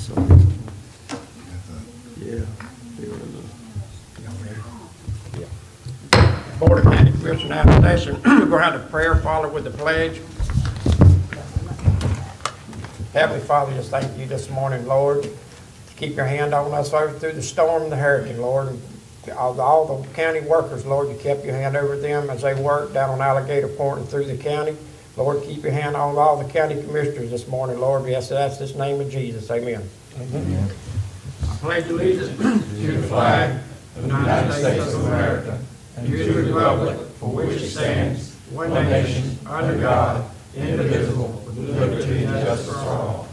So, yeah. Board of County Commission application. We're going to have a prayer followed with the pledge. Heavenly Father, just thank you this morning, Lord. Keep your hand on us over through the storm and the hurricane, Lord. And all the county workers, Lord, you kept your hand over them as they work down on Alligator Point and through the county. Lord, keep your hand on all the county commissioners this morning, Lord. We ask that's in the name of Jesus. Amen. Amen. I pledge allegiance to the flag of the United States of America and to the republic for which it stands, one nation, under God, indivisible, with liberty and justice for all.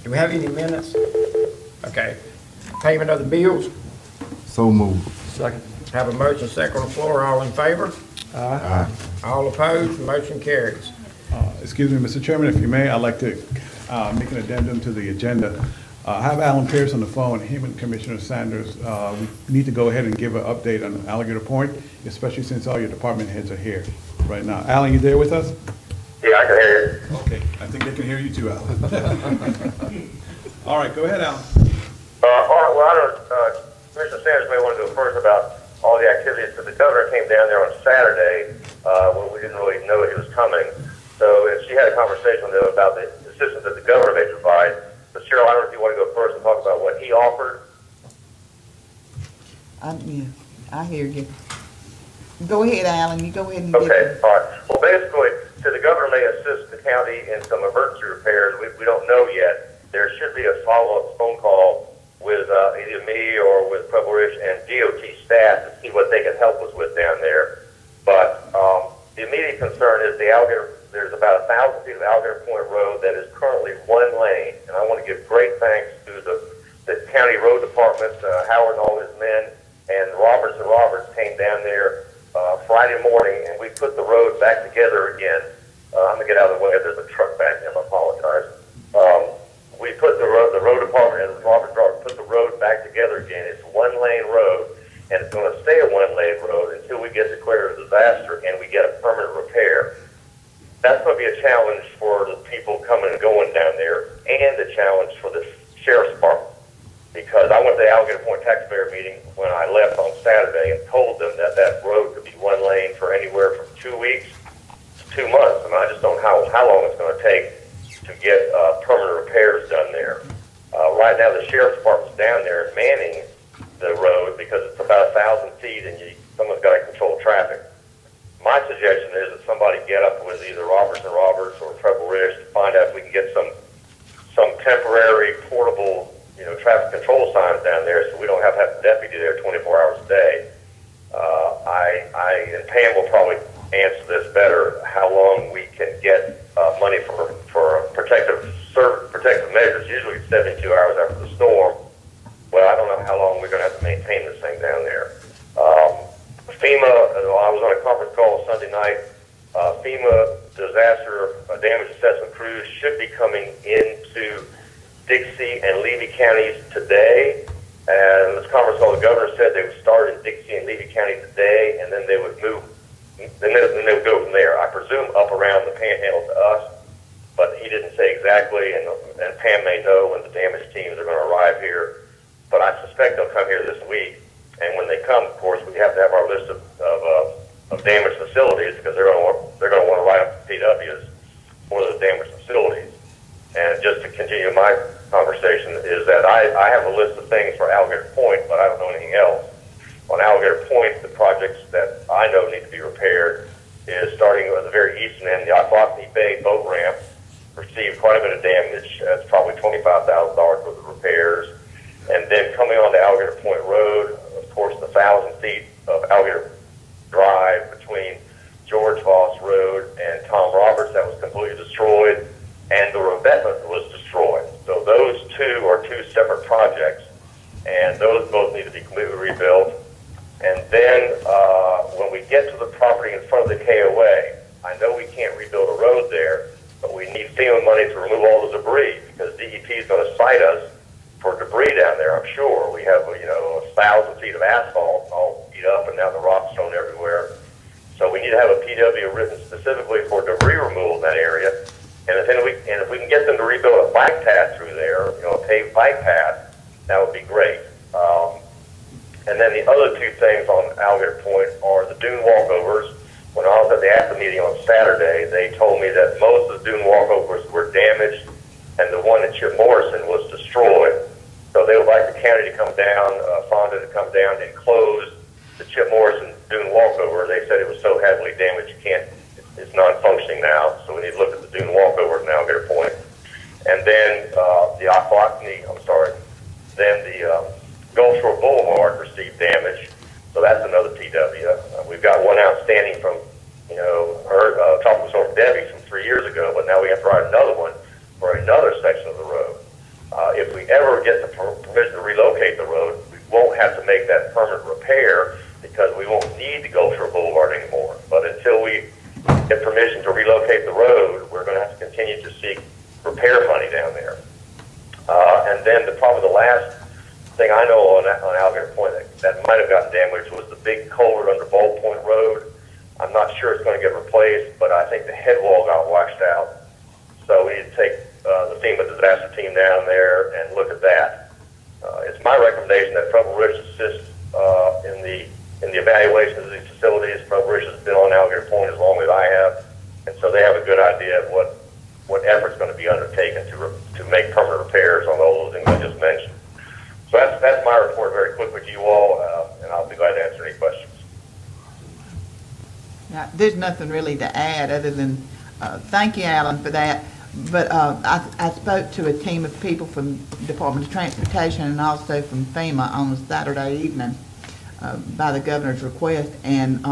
Do we have any minutes? Okay. Payment of the bills? So moved. Second. Have a motion second on the floor. All in favor? Aye. All opposed? Motion carries. Excuse me, Mr. Chairman, if you may, I'd like to make an addendum to the agenda. I have Alan Pierce on the phone, him and Commissioner Sanders. We need to go ahead and give an update on Alligator Point, especially since all your department heads are here right now. Alan, you there with us? Yeah, I can hear you. Okay, I think they can hear you too, Alan. All right, go ahead, Alan. All right, well, I don't, Commissioner Sanders may want to go first about all the activities, because the governor came down there on Saturday when we didn't really know he was coming. So, and she had a conversation with him about the assistance that the governor may provide. So, Cheryl, I don't know if you want to go first and talk about what he offered. Yeah, I hear you. Go ahead, Alan. You go ahead and Okay, all right. Well, basically, so the governor may assist the county in some emergency repairs. We don't know yet. There should be a follow-up phone call with either me or with Pueblo Ridge and DOT staff to see what they can help us with down there. But the immediate concern is the Alligator. There's about 1,000 feet of Alligator Point Road that is currently one lane, and I want to give great thanks to the county road department, Howard and all his men, and Roberts and Roberts came down there Friday morning, and we put the road back together again. I'm gonna get out of the way. There's a truck back there. I apologize. We put the road department and Roberts put the road back together again. It's one lane road, and it's going to stay a one lane road until we get declared a disaster and we get a permanent repair. That's going to be a challenge for the people coming and going down there, and a challenge for the sheriff's department. Because I went to the Alligator Point taxpayer meeting when I left on Saturday and told them that that road could be one lane for anywhere from 2 weeks to 2 months. I mean, I just don't know how long it's going to take to get permanent repairs done there. Right now, the sheriff's department's down there manning the road because it's about 1,000 feet and someone's got to control traffic. My suggestion is that somebody get up with either Roberts and Roberts or Treble Ridge to find out if we can get some temporary portable, traffic control signs down there so we don't have to have a deputy there 24 hours a day. And Pam will probably answer this better, how long we can get money for protective measures. Usually it's 72 hours after the storm. Well, I don't know how long we're going to have to maintain this thing down there. FEMA, I was on a conference call Sunday night. FEMA disaster damage assessment crews should be coming into Dixie and Levy counties today. And this conference call, the governor said they would start in Dixie and Levy County today, and then they would move. Then they would go from there. I presume up around the Panhandle to us, but he didn't say exactly. And Pam may know when the damage teams are going to arrive here. But I suspect they'll come here this week. And when they come, of course, we have to have our list of damaged facilities because they're going to want to write up the PWs for those damaged facilities. And just to continue my conversation is that I have a list of things for Alligator Point, but I don't know anything else. On Alligator Point, the projects that I know need to be repaired is starting at the very eastern end. The Botany Bay boat ramp received quite a bit of damage. It's probably $25,000 worth of repairs. And then coming on to Alligator Point Road, of course, the 1,000 feet of Alligator Drive between George Voss Road and Tom Roberts that was completely destroyed, and the revetment was destroyed. So those two are two separate projects, and those both need to be completely rebuilt. And then when we get to the property in front of the KOA, I know we can't rebuild a road there, but we need FEMA money to remove all the debris because DEP is going to cite us for debris down there, I'm sure. We have, 1,000 feet of asphalt all beat up and and now the rock's thrown everywhere. So we need to have a PW written specifically for debris removal in that area. And if we can get them to rebuild a bike path through there, a paved bike path, that would be great. And then the other two things on Alligator Point are the dune walkovers. When I was at the AFTA meeting on Saturday, they told me that most of the dune walkovers were damaged and the one at Chip Morrison was destroyed. So they would like the county to come down, Fonda to come down and close the Chip Morrison dune walkover. They said it was so heavily damaged it's non-functioning now, so we need to look at the dune walkover at Alligator Point. And then the Gulf Shore Boulevard received damage, so that's another PW. We've got one outstanding from, Tropical Storm Debbie from 3 years ago, but now we have to write another one for another section of the road. If we ever get the permission to relocate the road, we won't have to make that permanent repair because we won't need the Gulf Shore Boulevard anymore. But until we get permission to relocate the road, we're going to have to continue to seek repair money down there. And then probably the last thing I know on Alligator Point that might have gotten damaged was the big culvert under Bold Point Road. I'm not sure it's going to get replaced, but I think the head wall got washed out. So we need to take the FEMA disaster team down there and look at that. It's my recommendation that Preble Ridge assist in the evaluation of these facilities. Preble Ridge has been on Alligator Point as long as I have, and so they have a good idea of what effort's going to be undertaken to make permanent repairs on all those things I just mentioned. So that's my report very quickly to you all, and I'll be glad to answer any questions. Now, there's nothing really to add other than thank you, Alan, for that. But I spoke to a team of people from Department of Transportation and also from FEMA on a Saturday evening by the governor's request, and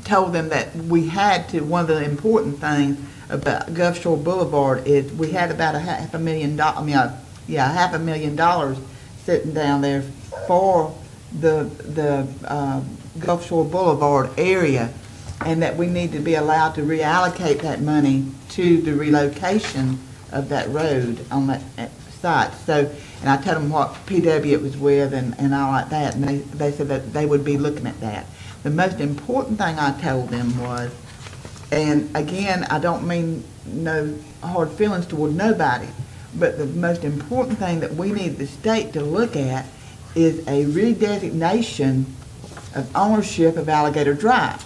told them that we had to, one of the important things about Gulf Shore Boulevard is we had about $500,000 sitting down there for the Gulf Shore Boulevard area, and that we need to be allowed to reallocate that money to the relocation of that road on that site. So, and I told them what PW it was with and all like that, and they said that they would be looking at that. The most important thing I told them was, and again, I don't mean no hard feelings toward nobody, but the most important thing that we need the state to look at is a redesignation of ownership of Alligator Drive.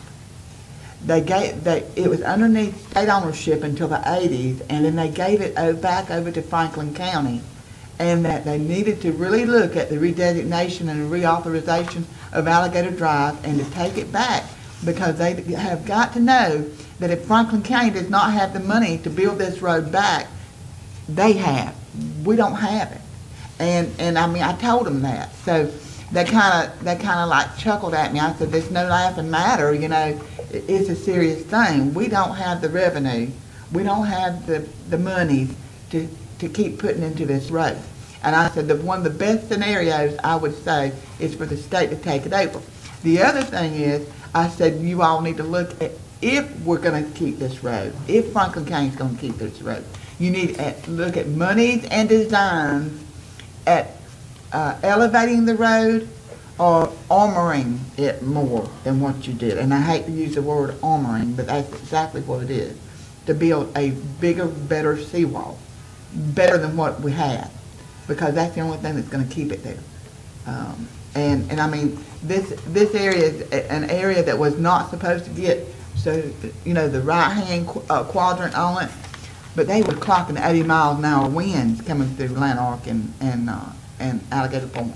It was underneath state ownership until the 80s, and then they gave it back over to Franklin County, and that they needed to really look at the redesignation and the reauthorization of Alligator Drive and to take it back, because they have got to know that if Franklin County does not have the money to build this road back, they have. We don't have it. And I mean, I told them that. So they kind of like chuckled at me. I said, "There's no laughing matter, it's a serious thing. We don't have the revenue. We don't have the money to keep putting into this road." And I said that one of the best scenarios I would say is for the state to take it over. The other thing is, I said, you all need to look at, if we're going to keep this road, if Franklin County is going to keep this road, you need to look at monies and designs at elevating the road or armoring it more than what you did. And I hate to use the word armoring, but that's exactly what it is. To build a bigger, better seawall, better than what we have, because that's the only thing that's going to keep it there. And I mean, this area is an area that was not supposed to get, so, the right-hand quadrant on it, but they were clocking 80 miles an hour winds coming through Lanark and Alligator Point.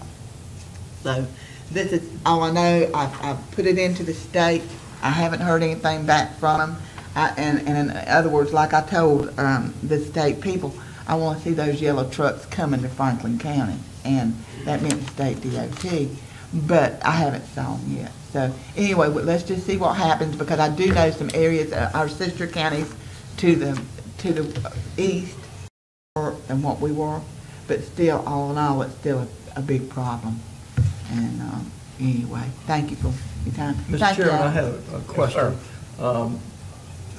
So this is all I know. I've put it into the state. I haven't heard anything back from them. And in other words, like I told the state people, I want to see those yellow trucks coming to Franklin County, and that meant the state DOT, but I haven't saw them yet. So anyway, let's just see what happens, because I do know some areas, our sister counties to the east than what we were, but still, all in all, it's still a big problem. And anyway, thank you for your time. Mr. Chairman, I have a question. Yes,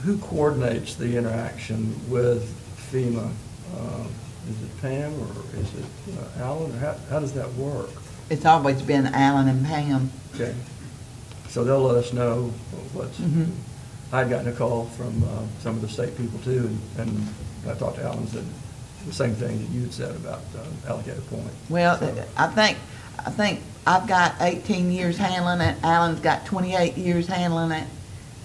who coordinates the interaction with FEMA? Is it Pam or is it Alan? How does that work? It's always been Alan and Pam. Okay. So they'll let us know what's, I'd gotten a call from some of the state people too, and I talked to Alan, said the same thing that you had said about Alligator Point. Well, So- I think I've got 18 years handling it, Alan's got 28 years handling it,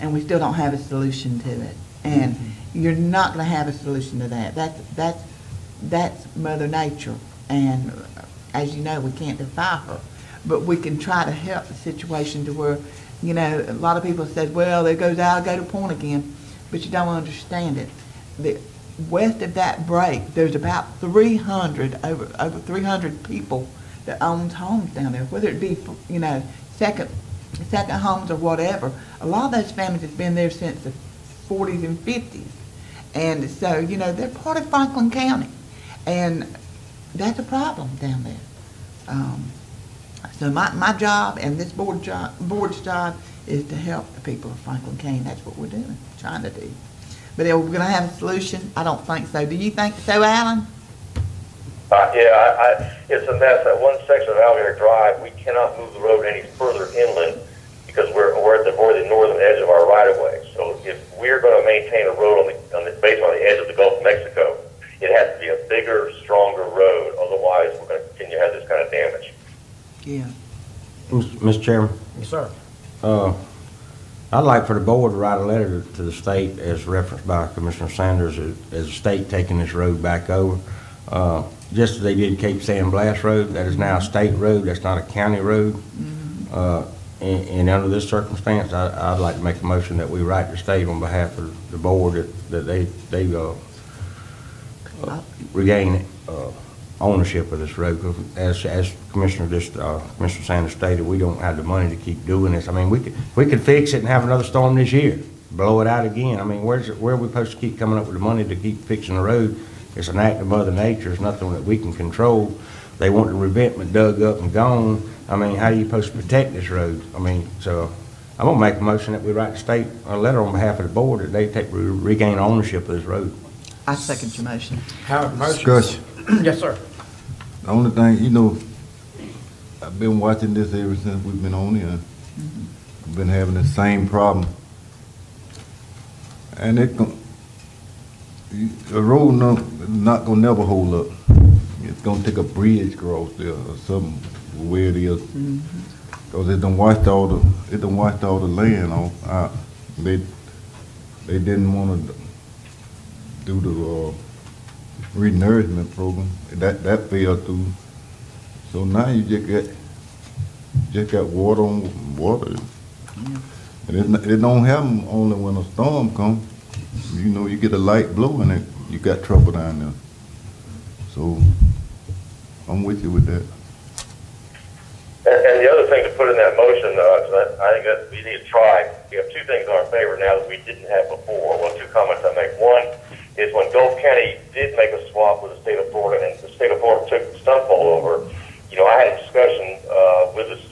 and we still don't have a solution to it. And you're not gonna have a solution to that. That's Mother Nature, and as you know, we can't defy her. But we can try to help the situation to where, you know, a lot of people said, well, there goes Alligator Point again, but you don't understand it. The west of that break, there's about 300, over 300 people that owns homes down there, whether it be, you know, second homes or whatever. A lot of those families have been there since the 40s and 50s. And so, you know, they're part of Franklin County. And that's a problem down there. So my job and this board's job is to help the people of Franklin County. That's what we're doing, trying to do. But are we gonna have a solution? I don't think so. Do you think so, Alan? It's a mess. That one section of Alligator Drive, we cannot move the road any further inland because we're at the northern edge of our right of way. So if we're going to maintain a road based on the edge of the Gulf of Mexico, it has to be a bigger, stronger road. Otherwise, we're going to continue to have this kind of damage. Yeah. Mr. Chairman, Yes, sir. I'd like for the board to write a letter to the state as referenced by Commissioner Sanders as the state taking this road back over. Just as they did Cape San Blas Road, that is now a state road, that's not a county road. And under this circumstance, I'd like to make a motion that we write the state on behalf of the board that they regain ownership of this road. 'Cause as Commissioner Sanders stated, we don't have the money to keep doing this. I mean, we could fix it and have another storm this year, blow it out again. I mean, where are we supposed to keep coming up with the money to keep fixing the road? It's an act of Mother Nature. It's nothing that we can control. They want the revetment dug up and gone. I mean, how are you supposed to protect this road? I mean, so I'm gonna make a motion that we write the state a letter on behalf of the board that they regain ownership of this road. I second your motion. Have a motion. Discussion. Yes, sir. The only thing, you know, I've been watching this ever since we've been on here. We've been having the same problem. And the road not gonna never hold up. It's gonna take a bridge across there or something, where it is. Cause it done washed all the land off. They didn't wanna do the re-nourishment program. That fell through. So now you just got water on water. And it don't happen only when a storm comes. You know, you get a light blowing it, you got trouble down there. So I'm with you with that. And the other thing to put in that motion, I think that we need to try. We have two things in our favor now that we didn't have before. Well, two comments I make. One is when Gulf County did make a swap with the state of Florida, and the state of Florida took Stunpole over. You know, I had a discussion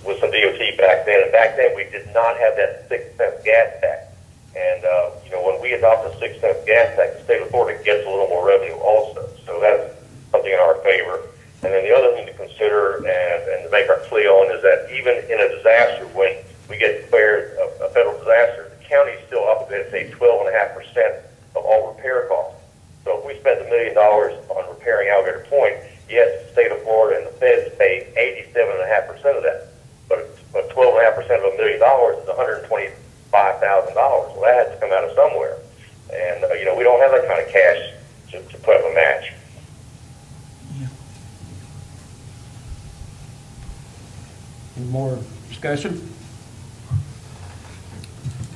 with some DOT back then, and back then we did not have that 6-cent gas tax. And you know, when we adopt a 6-cent gas tax, the state of Florida gets a little more revenue also. So that's something in our favor. And then the other thing to consider and to make our plea on is that even in a disaster, when we get declared a federal disaster, the county is still obligated to pay 12.5% of all repair costs. So if we spend $1 million on repairing Alligator Point, yes, the state of Florida and the feds pay 87.5% of that. But 12.5% of $1 million is $125,000. Well, that has to come out of somewhere. And, you know, we don't have that kind of cash to put up a match. Any more discussion?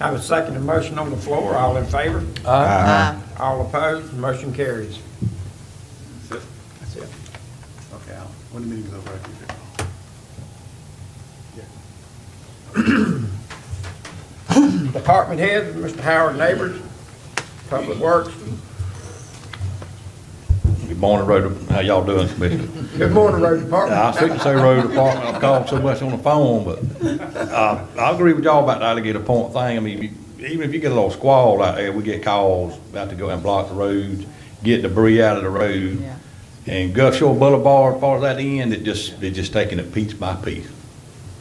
Have a second motion on the floor. All in favor? Aye. All opposed? Motion carries. That's it. Okay, Alan, when the meeting's over, I can do it. Department head, Mr. Howard Neighbors, Public Works. Good morning, Road, how y'all doing, Commissioner? Good morning, Road Department. I shouldn't say Road Department, I've called so much on the phone, but I agree with y'all about the Alligator Point thing. I mean, even if you get a little squall out there, we get calls about to go and block the roads, get debris out of the road. Yeah. And Gulf Shore Boulevard, as far as that end, it just taking it piece by piece.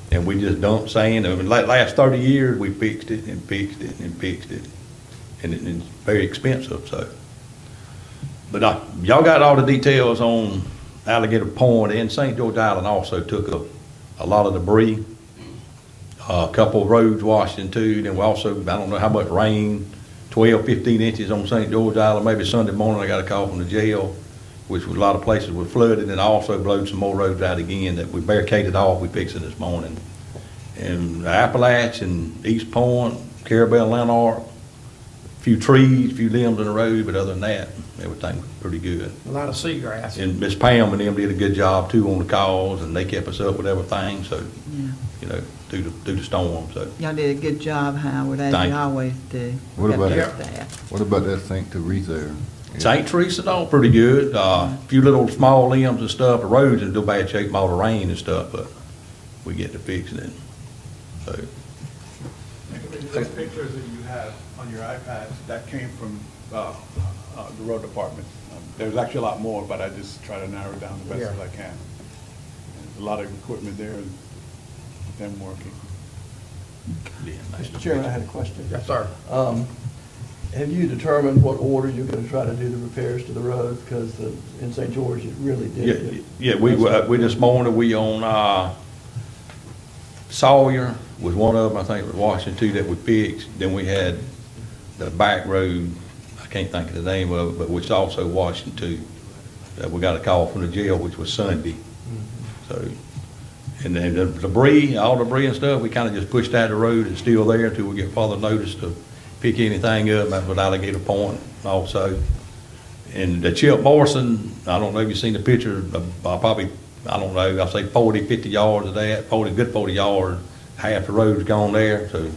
And we just dumped sand. I mean, last 30 years, we fixed it and fixed it and fixed it. And it's very expensive, so. But y'all got all the details on Alligator Point, and St. George Island also took a lot of debris. A couple of roads washed in too. Then we also, I don't know how much rain, 12, 15 inches on St. George Island. Maybe Sunday morning I got a call from the jail, which was a lot of places were flooded, and I also blowed some more roads out again that we barricaded off. We fixed it this morning. And Appalachian, East Point, Carabel, Lanark, a few trees, a few limbs in the road, but other than that, everything was pretty good. A lot of seagrass. And Miss Pam and them did a good job too on the calls, and they kept us up with everything, so, you know, through the storm, so. Y'all did a good job, Howard, as Thank you you. always do. What about Kept that? your staff. What about that St. Teresa area? St. Teresa's all pretty good. A few little small limbs and stuff. The roads in still bad shape from all the rain and stuff, but we get to fixing it. So, Those pictures that you have on your iPads, that came from the road department. There's actually a lot more, but I just try to narrow it down the best as I can. There's a lot of equipment there and them working. yeah, nice. Mr. Chairman, I had a question. Yes, sir. Have you determined what order you're gonna try to do the repairs to the road? Because in St. George, it really did. Yeah, we this morning, we on, Sawyer was one of them, I think it was Washington too, that we fixed. Then we had the back road, I can't think of the name of it, but which also Washington too. We got a call from the jail, which was Sunday. So, and then the debris, all the debris and stuff, we kind of just pushed out the road. It's still there until we get further notice to pick anything up. That's with Alligator Point also. And the Chip Morrison, I don't know if you've seen the picture, probably, I don't know, I'll say 40, 50 yards of that, good 40 yards. Half the road's gone there, so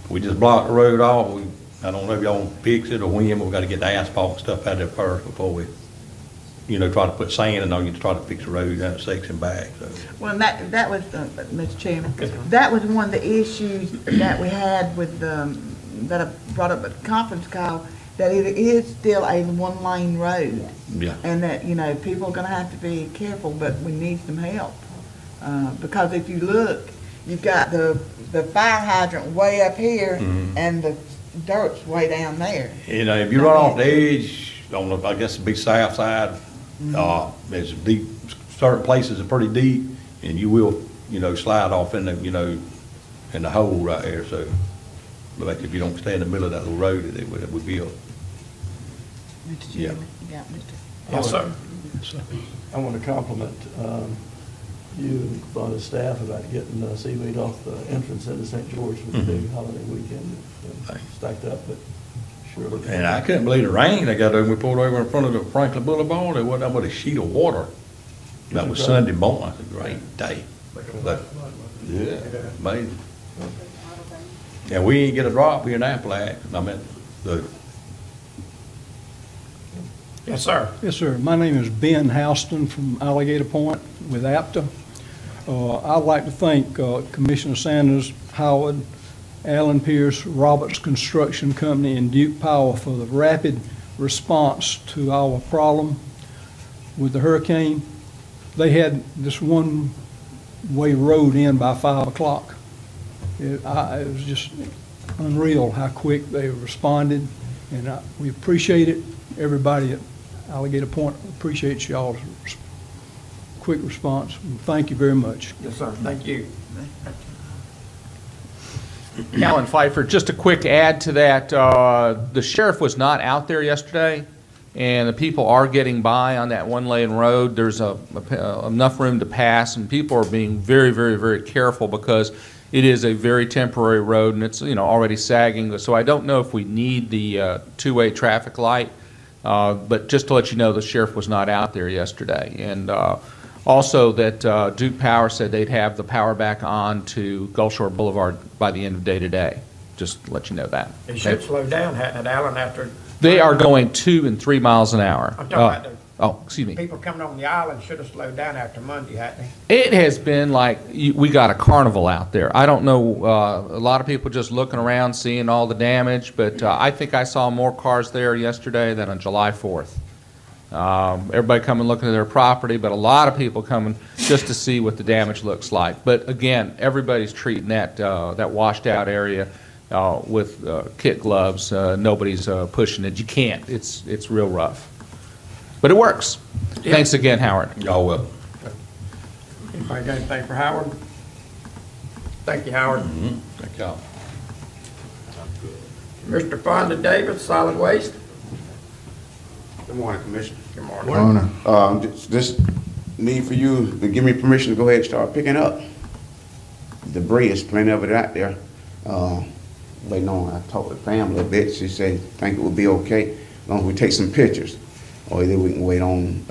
we just blocked the road off. I don't know if y'all want to fix it or when, but we got to get the asphalt and stuff out of there first before we, you know, try to put sand in on you to try to fix the road that section back, so. Well, that was, Mr. Chairman, that was one of the issues that we had with, that I brought up at the conference call, that it is still a one-lane road. Yeah. And that, you know, people are gonna have to be careful, but we need some help. Because if you look, you've got the fire hydrant way up here, and the dirt's way down there. You know, if you run off the edge, on the, I guess it'd be south side, there's deep, certain places are pretty deep, and you will, you know, slide off in the, you know, in the hole right there, so. But if you don't stay in the middle of that little road, it would be a, Mr. Yeah. Chairman, you got Mr. Yes, sir. I want to compliment you and the staff about getting seaweed off the entrance into St. George for the big holiday weekend. It's stacked up, but surely. and I couldn't believe the rain they got over, we pulled over in front of the Franklin Boulevard, there wasn't but a sheet of water. That was Sunday morning, it's a great day. But, yeah, amazing. Yeah, we ain't get a drop here in Appalachia, I mean, Yes, sir. Yes, sir. My name is Ben Houston from Alligator Point with APTA. I'd like to thank Commissioner Sanders, Howard, Alan Pierce, Roberts Construction Company, and Duke Power for the rapid response to our problem with the hurricane. They had this one-way road in by 5 o'clock. It was just unreal how quick they responded, and we appreciate it. Everybody at Alligator Point appreciates y'all's quick response. Thank you very much. Yes, sir. Thank you. Alan Pfeiffer, just a quick add to that. The sheriff was not out there yesterday, and the people are getting by on that one-lane road. There's enough room to pass, and people are being very, very, very careful because it is a very temporary road, and it's, you know, already sagging. So I don't know if we need the two-way traffic light, but just to let you know, the sheriff was not out there yesterday. And also that Duke Power said they'd have the power back on to Gulf Shore Boulevard by the end of day today. Just to let you know that. It should slow down, hadn't it, Alan, after? They are going 2 and 3 miles an hour. I'm talking about excuse me. people coming on the island should have slowed down after Monday, hadn't they? It has been like we got a carnival out there. I don't know, a lot of people just looking around, seeing all the damage, but I think I saw more cars there yesterday than on July 4th. Everybody coming looking at their property, but a lot of people coming just to see what the damage looks like. But again, everybody's treating that washed out area with kit gloves. Nobody's pushing it. You can't. It's real rough. But it works. Yeah. Thanks again, Howard. Y'all welcome. Anybody got anything for Howard? Thank you, Howard. Thank y'all. Mr. Fonda Davis, Solid Waste. Good morning, Commissioner. Good morning. Just need for you to give me permission to go ahead and start picking up debris. There's plenty of it out there. Waiting on, I talked with the family a bit. She said, think it would be okay as long as we take some pictures. Or either we can wait on,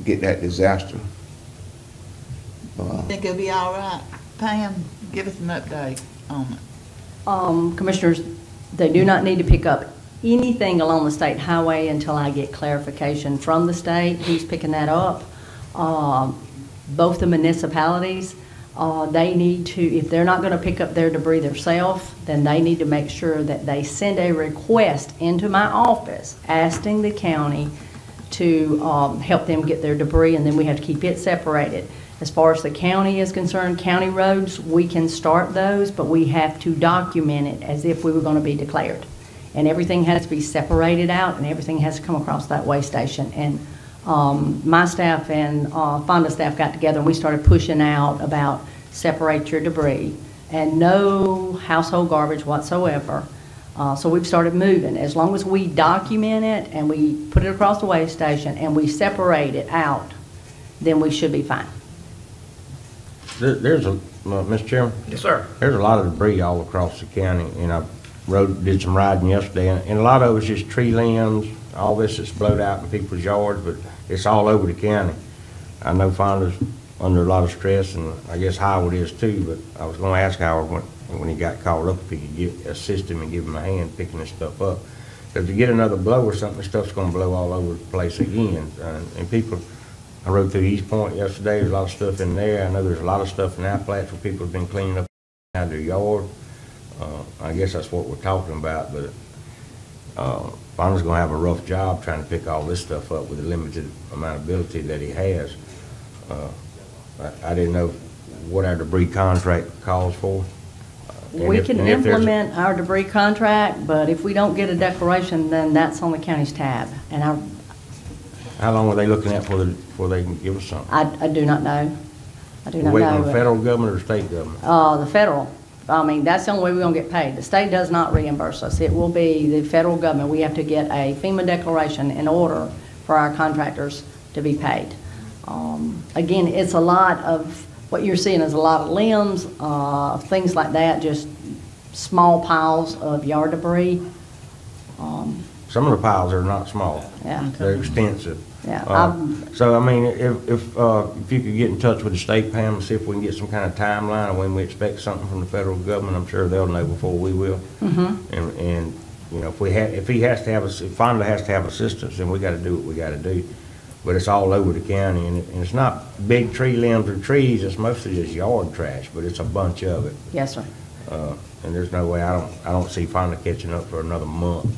get that disaster. Think it'll be all right? Pam, give us an update on it. Commissioners, they do not need to pick up anything along the state highway until I get clarification from the state who's picking that up. Both the municipalities, they need to, if they're not going to pick up their debris themselves, then they need to make sure that they send a request into my office asking the county to help them get their debris, and then we have to keep it separated. As far as the county is concerned, county roads, we can start those, but we have to document it as if we were going to be declared. And everything has to be separated out, and everything has to come across that way station. And my staff and Fonda staff got together, and we started pushing out about separate your debris and no household garbage whatsoever. So we've started moving. As long as we document it and we put it across the way station and we separate it out, then we should be fine. There's a, Mr. Chairman? Yes, sir. There's a lot of debris all across the county, and I did some riding yesterday, and a lot of it's just tree limbs, all this that's blowed out in people's yards, but it's all over the county. I know Fonda's under a lot of stress, and I guess Howard is too, but I was gonna ask Howard when he got called up if he could assist him and give him a hand picking this stuff up. Because to get another blow or something, this stuff's gonna blow all over the place again, and people, I rode through East Point yesterday. There's a lot of stuff in there. I know there's a lot of stuff in Appalachia where people have been cleaning up out their yard. I guess that's what we're talking about, but Fonda's going to have a rough job trying to pick all this stuff up with the limited amount of ability that he has. I didn't know what our debris contract calls for. We can implement our debris contract, but if we don't get a declaration, then that's on the county's tab. And how long are they looking at before they can give us something? I do not know. I do not know. Waiting on the federal government or state government? The federal. I mean, that's the only way we're going to get paid. The state does not reimburse us. It will be the federal government. We have to get a FEMA declaration in order for our contractors to be paid. Again, it's a lot of, what you're seeing is a lot of limbs, things like that, just small piles of yard debris. Some of the piles are not small. Yeah. They're extensive. Yeah. So, I mean, if you could get in touch with the state, Pam, and see if we can get some kind of timeline of when we expect something from the federal government, I'm sure they'll know before we will. Mm-hmm. And you know, if Fonda has to have assistance, then we got to do what we got to do. But it's all over the county, and it's not big tree limbs or trees. It's mostly just yard trash, but it's a bunch of it. Yes, sir. And there's no way I don't see Fonda catching up for another month.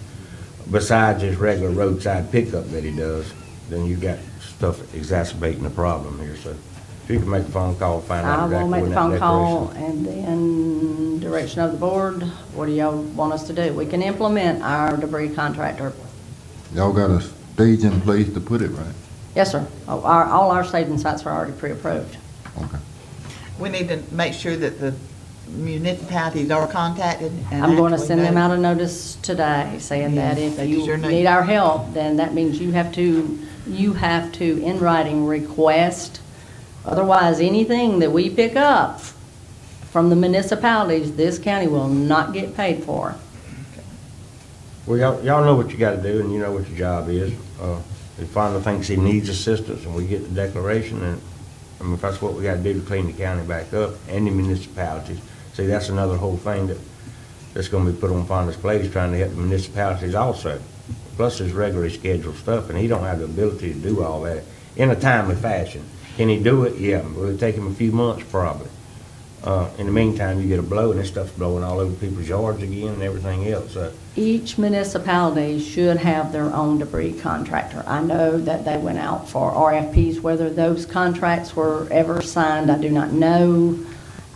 Besides his regular roadside pickup that he does, then you got stuff exacerbating the problem here. So if you can make a phone call, find out exactly when that I will make a phone call, declaration. and then direction of the board. What do y'all want us to do? We can implement our debris contractor. Y'all got a stage in place to put it right? Yes, sir. All our staging sites are already pre-approved. Okay. We need to make sure that the municipalities are contacted. And I'm going to actually send them know. out a notice today saying that if They you sure need- need our help, then that means you have to in writing request. Otherwise, anything that we pick up from the municipalities, this county will not get paid for. Well, y'all know what you got to do, and you know what your job is. If Fonda thinks he needs assistance, and we get the declaration, and I mean, if that's what we got to do to clean the county back up, and the municipalities. See, that's another whole thing that's going to be put on Fonda's plate, is trying to help the municipalities also. Plus his regularly scheduled stuff, and he don't have the ability to do all that in a timely fashion. Can he do it? Yeah. Will it take him a few months? Probably. In the meantime, you get a blow, and this stuff's blowing all over people's yards again and everything else. Each municipality should have their own debris contractor. I know that they went out for RFPs. Whether those contracts were ever signed, I do not know.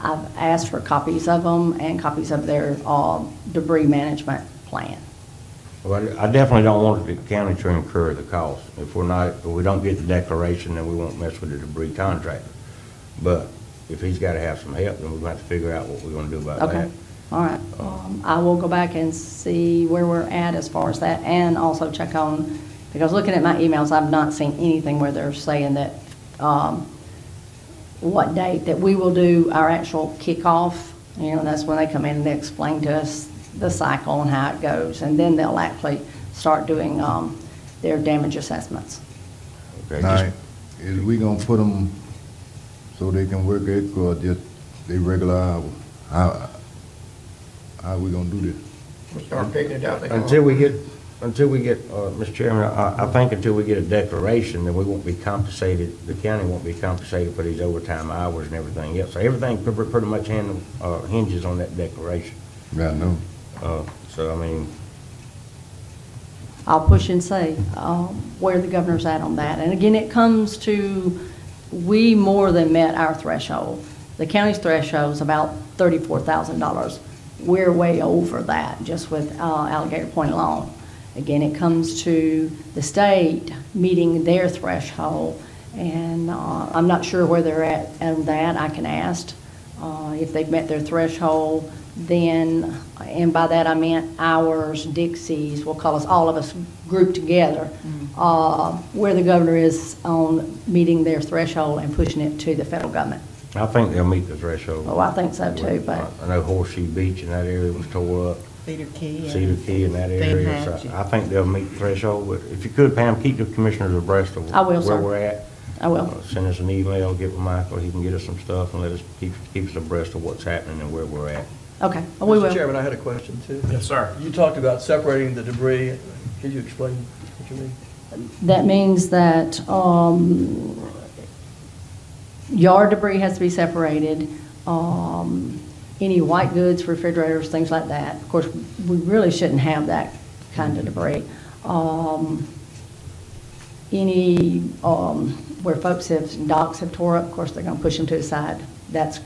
I've asked for copies of them and copies of their debris management plan. Well, I definitely don't want the county to incur the cost. If we don't get the declaration, then we won't mess with the debris contractor. But if he's got to have some help, then we're going to have to figure out what we're going to do about that. Okay, all right. I will go back and see where we're at as far as that, and also check on, because looking at my emails, I've not seen anything where they're saying that, what date that we will do our actual kickoff. You know, that's when they come in and they explain to us the cycle and how it goes, and then they'll actually start doing their damage assessments. Okay, All right, is we gonna put them so they can work it, or just they regular hours? How we gonna do this? We'll start picking it up. Until we get, Mr. Chairman, I think until we get a declaration, then we won't be compensated, the county won't be compensated for these overtime hours and everything else. So everything pretty much hinges on that declaration. Yeah, I know. So, I mean, I'll push and see where the governor's at on that. And again, it comes to, we more than met our threshold. The county's threshold is about $34,000. We're way over that just with Alligator Point alone. Again, it comes to the state meeting their threshold, and I'm not sure where they're at on that. I can ask if they've met their threshold. Then, and by that I meant ours, Dixie's, we'll call us, all of us grouped together, where the governor is on meeting their threshold and pushing it to the federal government. I think they'll meet the threshold. Oh, I think so too, but. I know Horseshoe Beach in that area was tore up. Cedar Key. Cedar Key in that area. So I think they'll meet the threshold. But if you could, Pam, keep the commissioners abreast of I will, where sir. we're at. I will. Send us an email, get with Michael, he can get us some stuff and let us keep us abreast of what's happening and where we're at. Okay, we will. Mr. Chairman, I had a question too. Yes, sir. You talked about separating the debris. Could you explain what you mean? That means that yard debris has to be separated. Any white goods, refrigerators, things like that. Of course, we really shouldn't have that kind of debris. Any where folks have, docks have tore up, of course, they're going to push them to the side. That's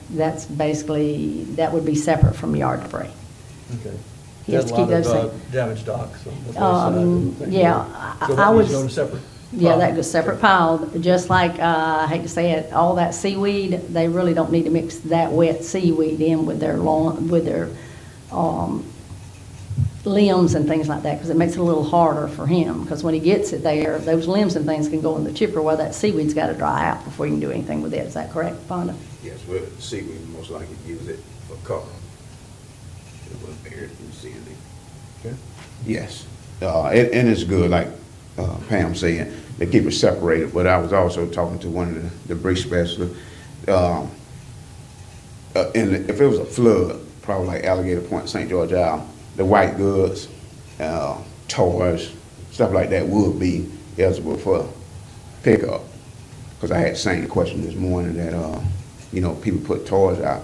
basically, that would be separate from yard debris. Okay. He has to keep those things. Damaged docks on the west side. Yeah, So I that would. needs to go in a separate Yeah, pile. that goes separate pile, just like, I hate to say it, all that seaweed, they really don't need to mix that wet seaweed in with their lawn, with their, limbs and things like that, because it makes it a little harder for him, because when he gets it there, those limbs and things can go in the chipper, while that seaweed's got to dry out before you can do anything with it. Is that correct, Fonda? Yes, well, seaweed most likely use it for cover. It was buried in the sea. Okay. Yes, and it's good, like Pam said, they keep it separated, but I was also talking to one of the debris specialists. And if it was a flood, probably like Alligator Point, St. George Island, the white goods, toys, stuff like that would be eligible for pickup. Because I had the same question this morning that, people put toys out,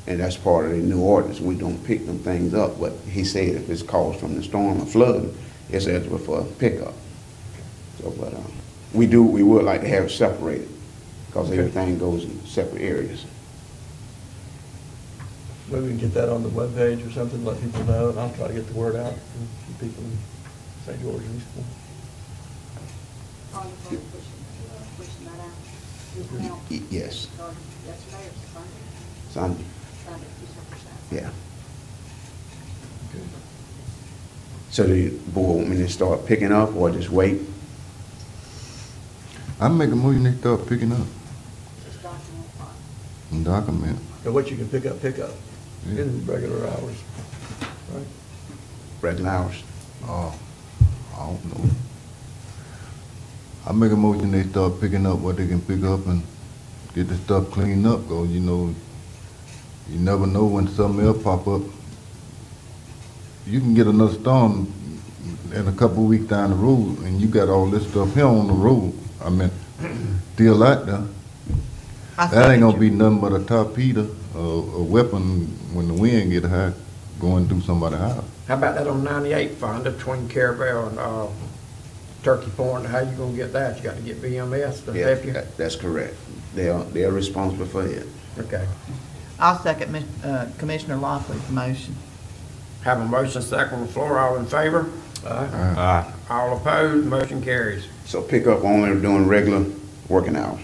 and that's part of the new ordinance. We don't pick them things up, but he said if it's caused from the storm or flooding, it's eligible for pickup. So, but we would like to have it separated, because everything goes in separate areas. Maybe we can get that on the webpage or something, let people know, and I'll try to get the word out to people in St. George and Eastern. Yes. Sunday. Yeah. So the board want me to start picking up or just wait? I make a motion, they start picking up. And document. So what you can pick up Yeah. in regular hours, right? Regular hours? I don't know. I make a motion, they start picking up what they can pick up and get the stuff cleaned up, cause you never know when something else pop up. You can get another storm in a couple of weeks down the road, and you got all this stuff here on the road. I mean, still out there. I That ain't gonna second be nothing but a torpedo, a weapon when the wind get high, going through somebody's house. How about that on 98 Fonda between Carabel and, Turkey Point? How you gonna get that? You got to get BMS to Yeah, help you? that's correct. They're responsible for it. Okay. I'll second Commissioner Lockley's motion. Have a motion second on the floor. All in favor? Aye. All opposed? Motion carries. So pick up only during regular working hours.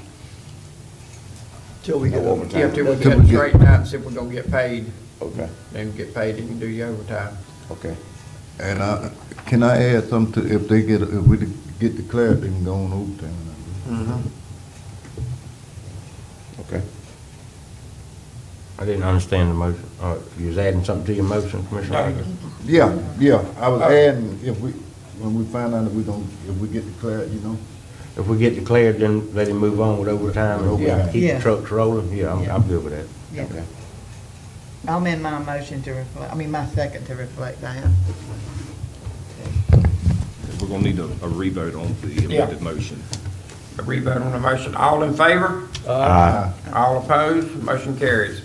Till we get overtime. Yeah, till we Till get we it get- straightened out and see if we're gonna get paid. Okay, Then get paid, you can do your overtime. okay. And can I add something to, if we get declared, they can go on overtime. Okay. I didn't understand the motion. You was adding something to your motion, Commissioner Acker? Yeah, I was adding, when we find out if we get declared, you know. If we get declared, then let him move on with overtime and Yeah. keep Yeah. the trucks rolling? Yeah, I'm good with that. Yeah. Okay. I'll amend my motion to reflect, my second to reflect that. We're gonna need a revote on the amended motion. A revote on the motion. All in favor? Aye. All opposed? Motion carries.